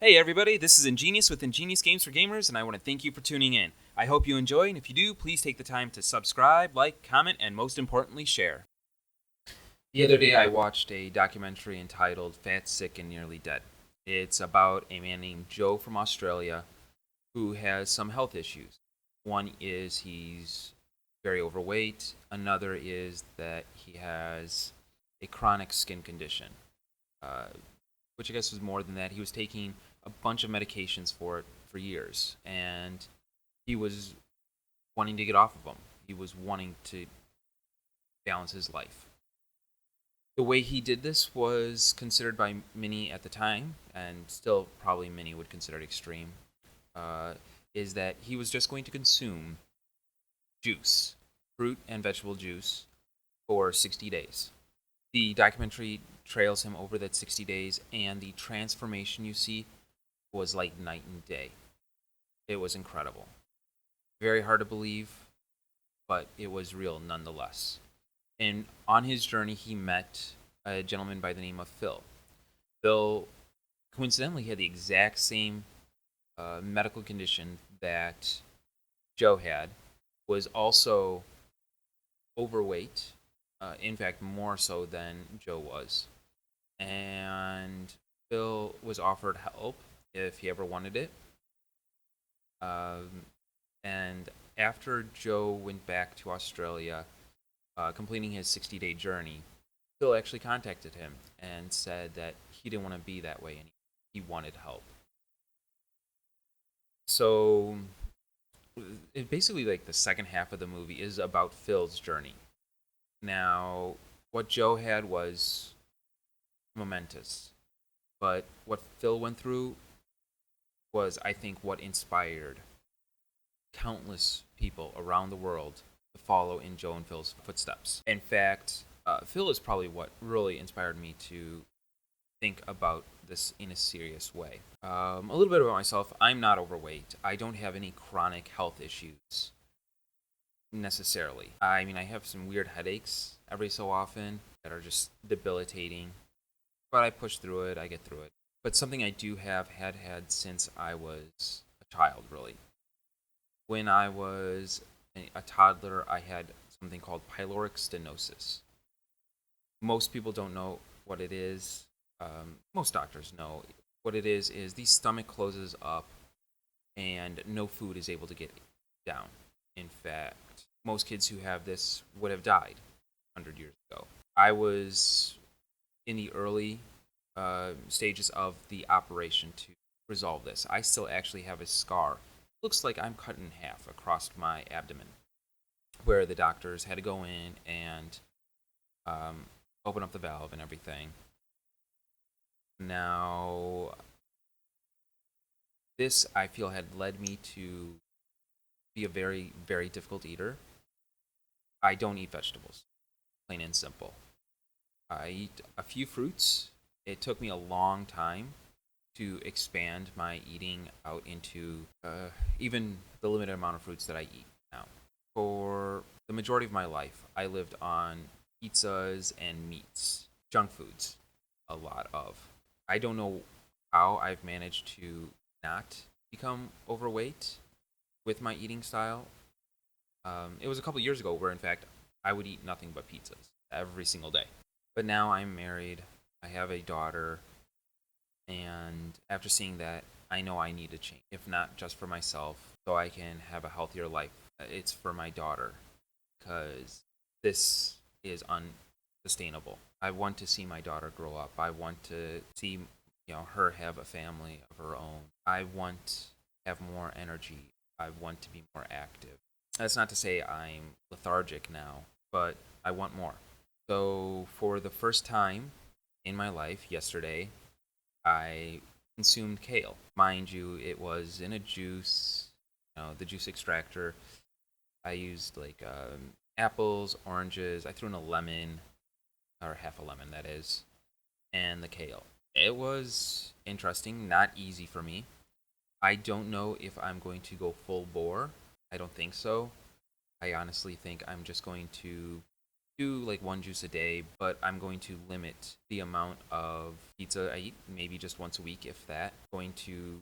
Hey everybody, this is Ingenious with Ingenious Games for Gamers, and I want to thank you for tuning in. I hope you enjoy, and if you do, please take the time to subscribe, like, comment, and most importantly, share. The other day I watched a documentary entitled Fat, Sick, and Nearly Dead. It's about a man named Joe from Australia who has some health issues. One is he's very overweight, another is that he has a chronic skin condition, uh, which I guess was more than that. He was taking a bunch of medications for it for years, and he was wanting to get off of them. He was wanting to balance his life. The way he did this was considered by many at the time, and still probably many would consider it extreme, uh, is that he was just going to consume juice, fruit and vegetable juice, for 60 days. The documentary trails him over that 60 days, and the transformation you see was like night and day. It was incredible. Very hard to believe, but it was real nonetheless. And on his journey, he met a gentleman by the name of Phil. Phil coincidentally had the exact same medical condition that Joe had, was also overweight, in fact, more so than Joe was. And Phil was offered help if he ever wanted it. And after Joe went back to Australia, completing his 60-day journey, Phil actually contacted him and said that he didn't want to be that way anymore. He wanted help. So, it basically, like, the second half of the movie is about Phil's journey. Now, what Joe had was momentous, but what Phil went through was, I think, what inspired countless people around the world to follow in Joe and Phil's footsteps. In fact, Phil is probably what really inspired me to think about this in a serious way. A little bit about myself. I'm not overweight. I don't have any chronic health issues necessarily. I mean, I have some weird headaches every so often that are just debilitating, but I push through it. I get through it. But something I do had since I was a child, really. When I was a toddler, I had something called pyloric stenosis. Most people don't know what it is. Most doctors know what it is the stomach closes up and no food is able to get down. In fact, most kids who have this would have died 100 years ago. I was in the early stages of the operation to resolve this. I still actually have a scar. Looks like I'm cut in half across my abdomen, where the doctors had to go in and open up the valve and everything. Now, this I feel had led me to be a very, very difficult eater. I don't eat vegetables, plain and simple. I eat a few fruits. It took me a long time to expand my eating out into even the limited amount of fruits that I eat now. For the majority of my life, I lived on pizzas and meats, junk foods, a lot of. I don't know how I've managed to not become overweight with my eating style. It was a couple years ago where, in fact, I would eat nothing but pizzas every single day. But now I'm married, I have a daughter, and after seeing that, I know I need to change. If not just for myself, so I can have a healthier life, it's for my daughter, because this is unsustainable. I want to see my daughter grow up. I want to see her have a family of her own. I want to have more energy. I want to be more active. That's not to say I'm lethargic now, but I want more. So for the first time in my life yesterday, I consumed kale. Mind you, it was in a juice, the juice extractor. I used like apples, oranges. I threw in a lemon, or half a lemon, that is, and the kale. It was interesting, not easy for me. I don't know if I'm going to go full bore. I don't think so. I honestly think I'm just going to do like one juice a day, but I'm going to limit the amount of pizza I eat, maybe just once a week, if that. Going to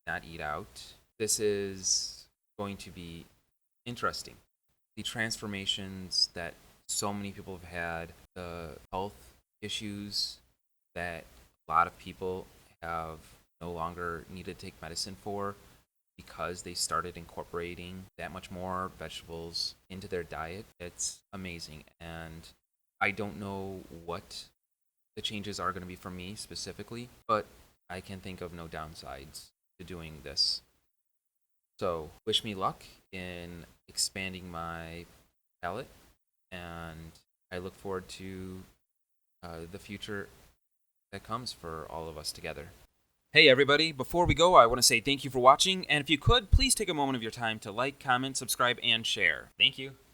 not eat out. This is going to be interesting. The transformations that so many people have had, the health issues that a lot of people have no longer needed to take medicine for because they started incorporating that much more vegetables into their diet. It's amazing. And I don't know what the changes are going to be for me specifically, but I can think of no downsides to doing this. So, wish me luck in expanding my palate, and I look forward to the future that comes for all of us together. Hey everybody, before we go, I want to say thank you for watching, and if you could, please take a moment of your time to like, comment, subscribe, and share. Thank you.